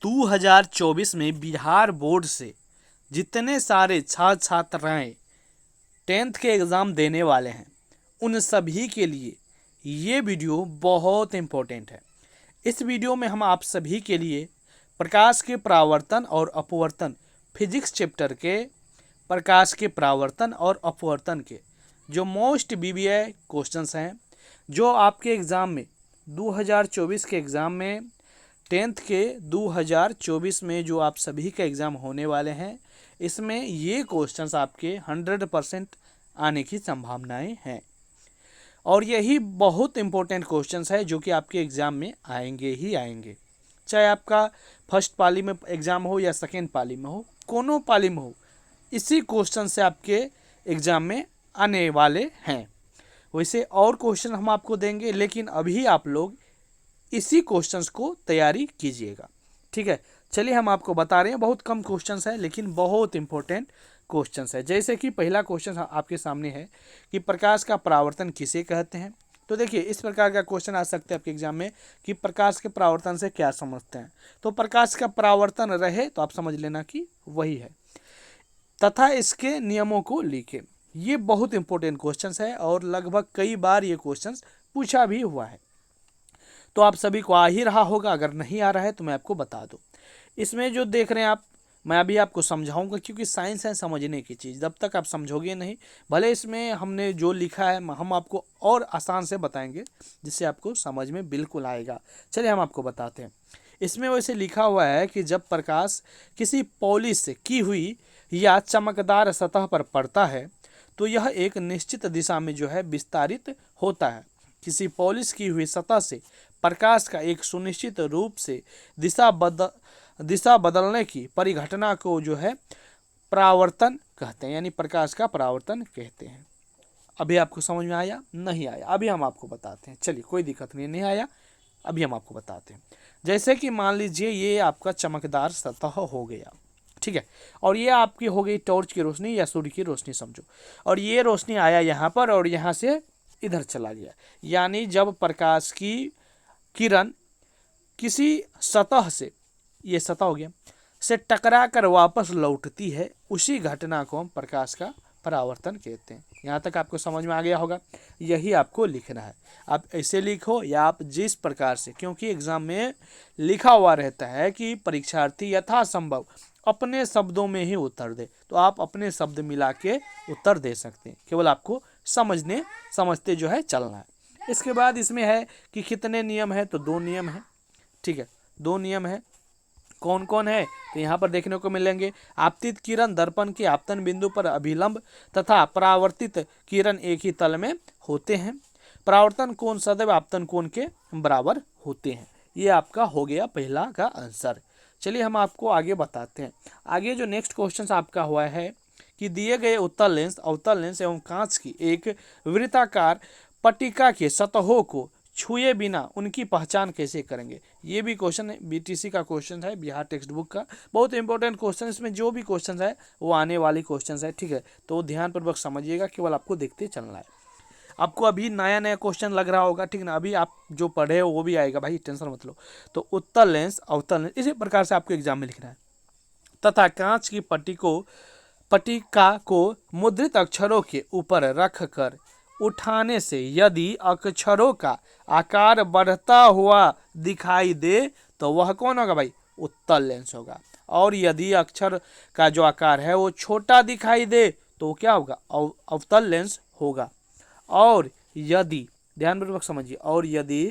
2024 में बिहार बोर्ड से जितने सारे छात्र छात्राएँ 10th के एग्ज़ाम देने वाले हैं उन सभी के लिए ये वीडियो बहुत इम्पोर्टेंट है। इस वीडियो में हम आप सभी के लिए प्रकाश के परावर्तन और अपवर्तन फिजिक्स चैप्टर के प्रकाश के परावर्तन और अपवर्तन के जो मोस्ट बीबीए क्वेश्चंस हैं जो आपके एग्ज़ाम में 2024 के एग्ज़ाम में 10th के 2024 में जो आप सभी के एग्ज़ाम होने वाले हैं इसमें ये क्वेश्चंस आपके 100% आने की संभावनाएं हैं और यही बहुत इंपॉर्टेंट क्वेश्चंस है जो कि आपके एग्ज़ाम में आएंगे ही आएंगे, चाहे आपका फर्स्ट पाली में एग्ज़ाम हो या सेकेंड पाली में हो, कोनो पाली में हो, इसी क्वेश्चन से आपके एग्ज़ाम में आने वाले हैं। वैसे और क्वेश्चन हम आपको देंगे लेकिन अभी आप लोग इसी क्वेश्चंस को तैयारी कीजिएगा, ठीक है। चलिए हम आपको बता रहे हैं, बहुत कम क्वेश्चंस है लेकिन बहुत इंपॉर्टेंट क्वेश्चंस है। जैसे कि पहला क्वेश्चन आपके सामने है कि प्रकाश का परावर्तन किसे कहते हैं। तो देखिए इस प्रकार का क्वेश्चन आ सकते हैं आपके एग्जाम में कि प्रकाश के परावर्तन से क्या समझते हैं। तो प्रकाश का परावर्तन रहे तो आप समझ लेना कि वही है, तथा इसके नियमों को लिखे। ये बहुत इंपॉर्टेंट क्वेश्चन है और लगभग कई बार ये क्वेश्चन पूछा भी हुआ है, तो आप सभी को आ ही रहा होगा। अगर नहीं आ रहा है तो मैं आपको बता दूं। इसमें जो देख रहे हैं आप, मैं अभी आपको समझाऊंगा क्योंकि साइंस है समझने की चीज़, जब तक आप समझोगे नहीं, भले इसमें हमने जो लिखा है हम आपको और आसान से बताएंगे जिससे आपको समझ में बिल्कुल आएगा। चलिए हम आपको बताते हैं। इसमें वैसे लिखा हुआ है कि जब प्रकाश किसी पॉलिश की हुई या चमकदार सतह पर पड़ता है तो यह एक निश्चित दिशा में जो है विस्तारित होता है। किसी पॉलिश की हुई सतह से प्रकाश का एक सुनिश्चित रूप से दिशा बदलने की परिघटना को जो है परावर्तन कहते हैं, यानी प्रकाश का परावर्तन कहते हैं। अभी आपको समझ में आया? नहीं आया? अभी हम आपको बताते हैं। चलिए कोई दिक्कत नहीं आया, अभी हम आपको बताते हैं। जैसे कि मान लीजिए ये आपका चमकदार सतह हो गया, ठीक है, और ये आपकी हो गई टॉर्च की रोशनी या सूर्य की रोशनी समझो, और ये रोशनी आया यहाँ पर और यहाँ से इधर चला गया। यानी जब प्रकाश की किरण किसी सतह से, ये सतह हो गया, से टकरा कर वापस लौटती है, उसी घटना को हम प्रकाश का परावर्तन कहते हैं। यहाँ तक आपको समझ में आ गया होगा। यही आपको लिखना है। आप ऐसे लिखो या आप जिस प्रकार से, क्योंकि एग्जाम में लिखा हुआ रहता है कि परीक्षार्थी यथासंभव अपने शब्दों में ही उत्तर दे, तो आप अपने शब्द मिला के उत्तर दे सकते हैं। केवल आपको समझते जो है चलना है। इसके बाद इसमें है कि कितने नियम है, तो 2 नियम है, ठीक है, 2 नियम है। कौन कौन है तो यहाँ पर देखने को मिलेंगे। आपतित किरण दर्पण के आपतन बिंदु पर अभिलंब तथा परावर्तित किरण एक ही तल में होते हैं। परावर्तन कोण सदैव आपतन कोण के बराबर होते हैं। ये आपका हो गया पहला का आंसर। चलिए हम आपको आगे बताते हैं। आगे जो नेक्स्ट क्वेश्चन आपका हुआ है कि दिए गए उत्तल लेंस, अवतल लेंस एवं कांच की एक वृत्ताकार पट्टिका के सतहों को छुए बिना उनकी पहचान कैसे करेंगे। ये भी क्वेश्चन है, बीटीसी का क्वेश्चन है, बिहार टेक्स्ट बुक का बहुत इंपॉर्टेंट क्वेश्चन। इसमें जो भी क्वेश्चन है वो आने वाली क्वेश्चन है, ठीक है, तो ध्यानपूर्वक समझिएगा, केवल आपको देखते चलना है। आपको अभी नया नया क्वेश्चन लग रहा होगा, ठीक ना, अभी आप जो पढ़े हो वो भी आएगा भाई, टेंशन मत लो। तो उत्तल लेंस, अवतल लेंस, इसी प्रकार से आपको एग्जाम में लिखना है। तथा कांच की पट्टिका को मुद्रित अक्षरों के ऊपर रख कर उठाने से यदि अक्षरों का आकार बढ़ता हुआ दिखाई दे तो वह कौन होगा भाई? उत्तल लेंस होगा। और यदि अक्षर का जो आकार है वो छोटा दिखाई दे तो क्या होगा? अवतल लेंस होगा। और यदि, ध्यानपूर्वक समझिए, और यदि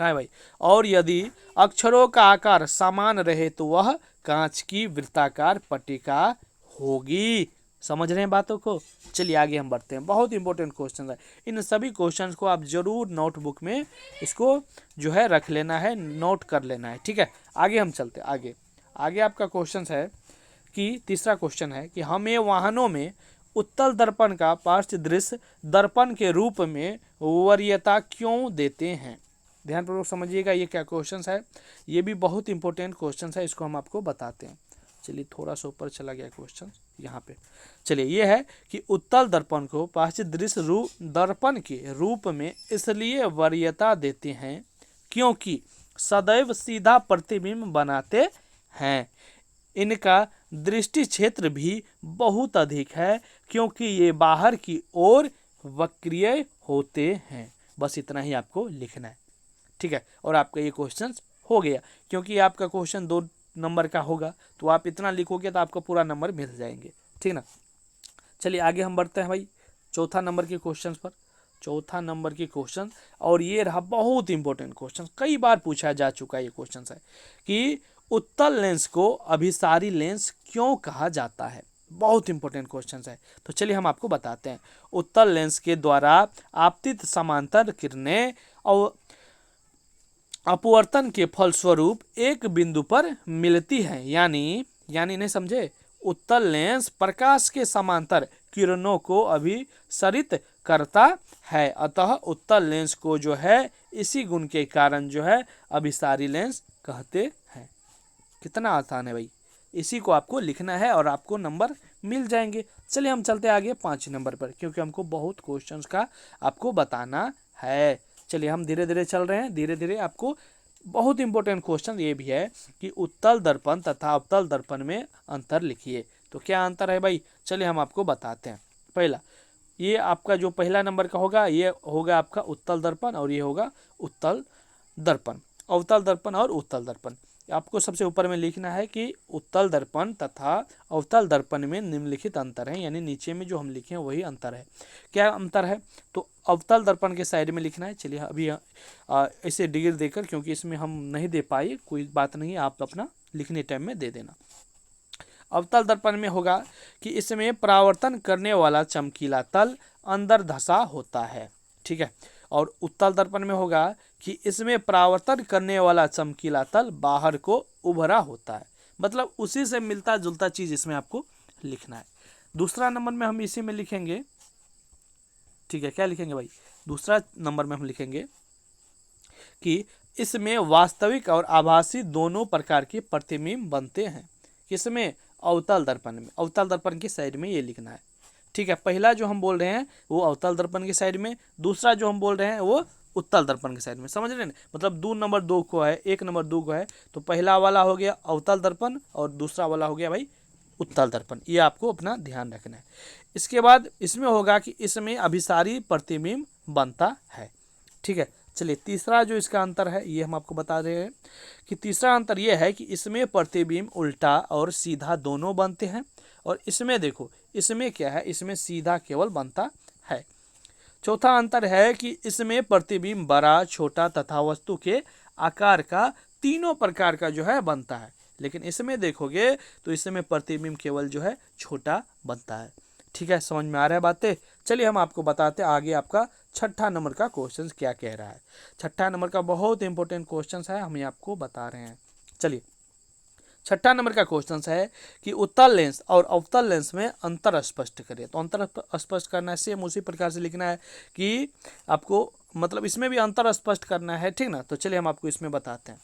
क्या है भाई, और यदि अक्षरों का आकार समान रहे तो वह कांच की वृत्ताकार पट्टिका होगी। समझ रहे हैं बातों को? चलिए आगे हम बढ़ते हैं। बहुत इंपॉर्टेंट क्वेश्चन है, इन सभी क्वेश्चंस को आप जरूर नोटबुक में इसको जो है रख लेना है, नोट कर लेना है, ठीक है। आगे हम चलते हैं। आगे आपका क्वेश्चन है कि तीसरा क्वेश्चन है कि हमें वाहनों में उत्तल दर्पण का पार्श्व दृश्य दर्पण के रूप में वरीयता क्यों देते हैं। ध्यानपूर्वक समझिएगा, ये क्या क्वेश्चन है, ये भी बहुत इंपॉर्टेंट क्वेश्चन है, इसको हम आपको बताते हैं। चलिए थोड़ा सा ऊपर चला गया क्वेश्चन यहाँ पे। चलिए ये है कि उत्तल दर्पण को पार्श्व दृश्य दर्पण के रूप में इसलिए वरीयता देते हैं क्योंकि सदैव सीधा प्रतिबिंब बनाते हैं। इनका दृष्टि क्षेत्र भी बहुत अधिक है क्योंकि ये बाहर की ओर वक्रीय होते हैं। बस इतना ही आपको लिखना है, ठीक है। और आपका ये क्वेश्चन हो गया, क्योंकि आपका क्वेश्चन 2 नंबर का होगा तो आप इतना लिखोगे तो आपको पूरा नंबर मिल जाएंगे, ठीक ना। चलिए आगे हम बढ़ते हैं भाई चौथा नंबर के क्वेश्चन पर। चौथा नंबर के क्वेश्चन, और ये रहा बहुत इंपॉर्टेंट क्वेश्चन, कई बार पूछा जा चुका ये क्वेश्चन है कि उत्तल लेंस को अभिसारी लेंस क्यों कहा जाता है। बहुत इंपॉर्टेंट क्वेश्चन है, तो चलिए हम आपको बताते हैं। उत्तल लेंस के द्वारा आपतित समांतर किरणें और अपवर्तन के फलस्वरूप एक बिंदु पर मिलती है, यानी नहीं समझे, उत्तल लेंस प्रकाश के समांतर किरणों को अभिसरित करता है, अतः उत्तल लेंस को जो है इसी गुण के कारण जो है अभिसारी लेंस कहते हैं। कितना आसान है भाई, इसी को आपको लिखना है और आपको नंबर मिल जाएंगे। चलिए हम चलते आगे 5 नंबर पर, क्योंकि हमको बहुत क्वेश्चंस का आपको बताना है। चलिए हम धीरे धीरे चल रहे हैं, धीरे धीरे आपको बहुत इंपॉर्टेंट क्वेश्चन ये भी है कि उत्तल दर्पण तथा अवतल दर्पण में अंतर लिखिए। तो क्या अंतर है भाई, चलिए हम आपको बताते हैं। पहला, ये आपका जो पहला नंबर का होगा ये होगा आपका उत्तल दर्पण, और ये होगा उत्तल दर्पण, अवतल दर्पण और उत्तल दर्पण। आपको सबसे ऊपर में लिखना है कि उत्तल दर्पण तथा अवतल दर्पण में निम्नलिखित अंतर है, यानी नीचे में जो हम लिखे हैं वही अंतर है। क्या अंतर है, तो अवतल दर्पण के साइड में लिखना है। चलिए अभी ऐसे डिग्री देकर, क्योंकि इसमें हम नहीं दे पाए, कोई बात नहीं, आप अपना लिखने टाइम में दे देना। अवतल दर्पण में होगा कि इसमें परावर्तन करने वाला चमकीला तल अंदर धंसा होता है, ठीक है। और उत्तल दर्पण में होगा कि इसमें परावर्तन करने वाला चमकीला तल बाहर को उभरा होता है, मतलब उसी से मिलता जुलता चीज इसमें आपको लिखना है। दूसरा नंबर में हम इसी में लिखेंगे, ठीक है। क्या लिखेंगे भाई, दूसरा नंबर में हम लिखेंगे कि इसमें वास्तविक और आभासी दोनों प्रकार के प्रतिबिंब बनते हैं। किसमें, अवतल दर्पण में। अवतल दर्पण की साइड में ये लिखना है, ठीक है। पहला जो हम बोल रहे हैं वो अवतल दर्पण की साइड में, दूसरा जो हम बोल रहे हैं वो उत्तल दर्पण की साइड में, समझ रहे हैं। मतलब 2 नंबर 2 को है, 1 नंबर 2 को है, तो पहला वाला हो गया अवतल दर्पण और दूसरा वाला हो गया भाई उत्तल दर्पण। ये आपको अपना ध्यान रखना है। इसके बाद इसमें होगा कि इसमें अभिसारी प्रतिबिंब बनता है, ठीक है। चलिए तीसरा जो इसका अंतर है ये हम आपको बता रहे हैं कि तीसरा अंतर ये है कि इसमें प्रतिबिंब उल्टा और सीधा दोनों बनते हैं, और इसमें देखो, इसमें क्या है, इसमें सीधा केवल बनता है। चौथा अंतर है कि इसमें प्रतिबिंब बड़ा, छोटा तथा वस्तु के आकार का तीनों प्रकार का जो है बनता है, लेकिन इसमें देखोगे तो इसमें प्रतिबिंब केवल जो है छोटा बनता है, ठीक है। समझ में आ रहा है बातें। चलिए हम आपको बताते हैं आगे आपका छठा नंबर का क्वेश्चन क्या कह रहा है। छठा नंबर का बहुत इंपॉर्टेंट क्वेश्चन है, हम आपको बता रहे हैं। चलिए छठा नंबर का क्वेश्चन है कि उत्तल लेंस और अवतल लेंस में अंतर स्पष्ट करें। तो अंतर स्पष्ट करना है, सेम उसी प्रकार से लिखना है कि आपको, मतलब इसमें भी अंतर स्पष्ट करना है, ठीक ना। तो चलिए हम आपको इसमें बताते हैं।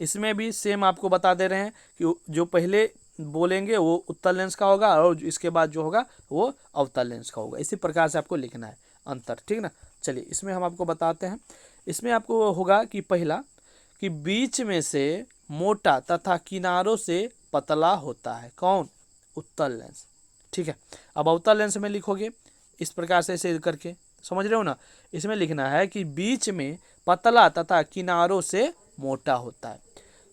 इसमें भी सेम आपको बता दे रहे हैं कि जो पहले बोलेंगे वो उत्तल लेंस का होगा और इसके बाद जो होगा वो अवतल लेंस का होगा। इसी प्रकार से आपको लिखना है अंतर, ठीक ना। चलिए इसमें हम आपको बताते हैं। इसमें आपको होगा कि पहला कि बीच में से मोटा तथा किनारों से पतला होता है, कौन, उत्तल लेंस, ठीक है। अब अवतल लेंस में लिखोगे इस प्रकार से ऐसे करके, समझ रहे हो ना। इसमें लिखना है कि बीच में पतला तथा किनारों से मोटा होता है।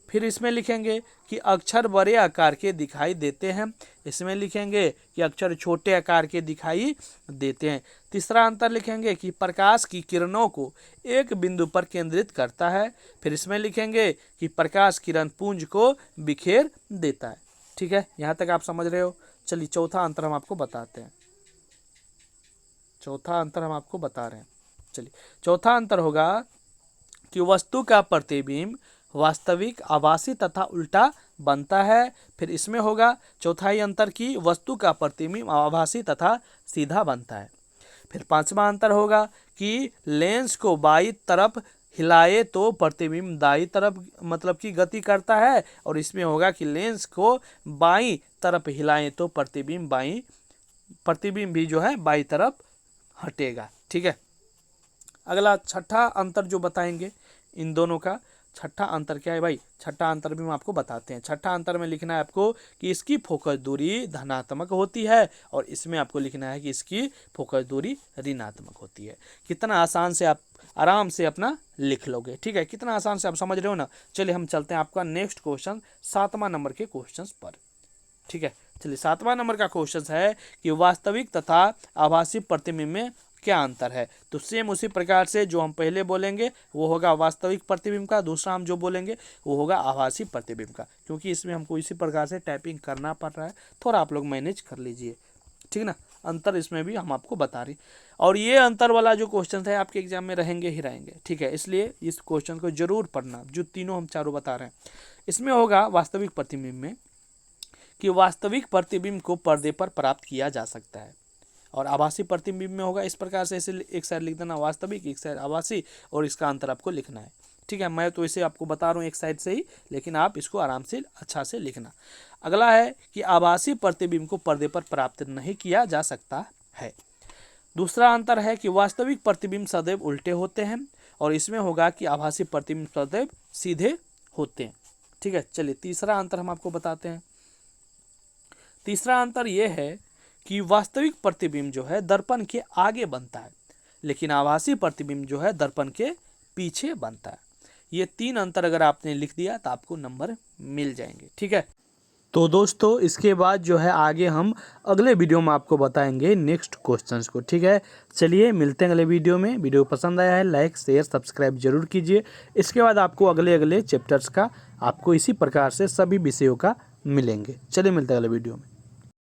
फिर इसमें लिखेंगे कि अक्षर बड़े आकार के दिखाई देते हैं, इसमें लिखेंगे कि अक्षर छोटे आकार के दिखाई देते हैं। तीसरा अंतर लिखेंगे कि प्रकाश की किरणों को एक बिंदु पर केंद्रित करता है, फिर इसमें लिखेंगे कि प्रकाश किरण पुंज को बिखेर देता है, ठीक है। यहाँ तक आप समझ रहे हो। चलिए चौथा अंतर हम आपको बताते हैं। चौथा अंतर हम आपको बता रहे हैं। चलिए चौथा अंतर होगा कि वस्तु का प्रतिबिंब वास्तविक, आभासी तथा उल्टा बनता है। फिर इसमें होगा चौथाई अंतर की वस्तु का प्रतिबिंब आभासी तथा सीधा बनता है। फिर पांचवा अंतर होगा कि लेंस को बाईं तरफ हिलाए तो प्रतिबिंब दाईं तरफ मतलब की गति करता है, और इसमें होगा कि लेंस को बाईं तरफ हिलाएं तो प्रतिबिंब भी जो है बाईं तरफ हटेगा, ठीक है। अगला छठा अंतर जो बताएंगे इन दोनों का, छठा अंतर क्या है भाई, छठा अंतर भी हम आपको बताते हैं। छठा अंतर में लिखना है आपको कि इसकी फोकस दूरी धनात्मक होती है और इसमें आपको लिखना है कि इसकी फोकस दूरी ऋणात्मक होती है। कितना आसान से आप आराम से अपना लिख लोगे, ठीक है, कितना आसान से आप समझ रहे हो ना। चलिए हम चलते हैं आपका नेक्स्ट क्वेश्चन 7वां नंबर के क्वेश्चन पर, ठीक है। चलिए 7वां नंबर का क्वेश्चन है कि वास्तविक तथा आभासी प्रतिबिंब में क्या अंतर है। तो सेम उसी प्रकार से जो हम पहले बोलेंगे वो होगा वास्तविक प्रतिबिंब का, दूसरा हम जो बोलेंगे वो होगा आभासी प्रतिबिंब का, क्योंकि इसमें हमको इसी प्रकार से टाइपिंग करना पड़ रहा है, थोड़ा आप लोग मैनेज कर लीजिए, ठीक ना। अंतर इसमें भी हम आपको बता रहे, और ये अंतर वाला जो क्वेश्चन है आपके एग्जाम में रहेंगे ही रहेंगे, ठीक है। इसलिए इस क्वेश्चन को जरूर पढ़ना, जो तीनों हम चारों बता रहे हैं। इसमें होगा वास्तविक प्रतिबिंब में कि वास्तविक प्रतिबिंब को पर्दे पर प्राप्त किया जा सकता है, और आभासी प्रतिबिंब में होगा इस प्रकार से, ऐसे एक साइड लिख देना वास्तविक, एक साइड आभासी, और इसका अंतर आपको लिखना है, ठीक है। मैं तो इसे आपको बता रहा हूँ एक साइड से ही, लेकिन आप इसको आराम से अच्छा से लिखना। अगला है कि आभासी प्रतिबिंब को पर्दे पर प्राप्त नहीं किया जा सकता है। दूसरा अंतर है कि वास्तविक प्रतिबिंब सदैव उल्टे होते हैं, और इसमें होगा कि आभासी प्रतिबिंब सदैव सीधे होते हैं, ठीक है। चलिए तीसरा अंतर हम आपको बताते हैं। तीसरा अंतर यह है कि वास्तविक प्रतिबिंब जो है दर्पण के आगे बनता है, लेकिन आभासी प्रतिबिंब जो है दर्पण के पीछे बनता है। ये 3 अंतर अगर आपने लिख दिया तो आपको नंबर मिल जाएंगे, ठीक है। तो दोस्तों इसके बाद जो है आगे हम अगले वीडियो में आपको बताएंगे नेक्स्ट क्वेश्चंस को, ठीक है। चलिए मिलते हैं अगले वीडियो में। वीडियो पसंद आया है लाइक शेयर सब्सक्राइब जरूर कीजिए। इसके बाद आपको अगले चैप्टर्स का आपको इसी प्रकार से सभी विषयों का मिलेंगे। चलिए मिलते हैं अगले वीडियो में।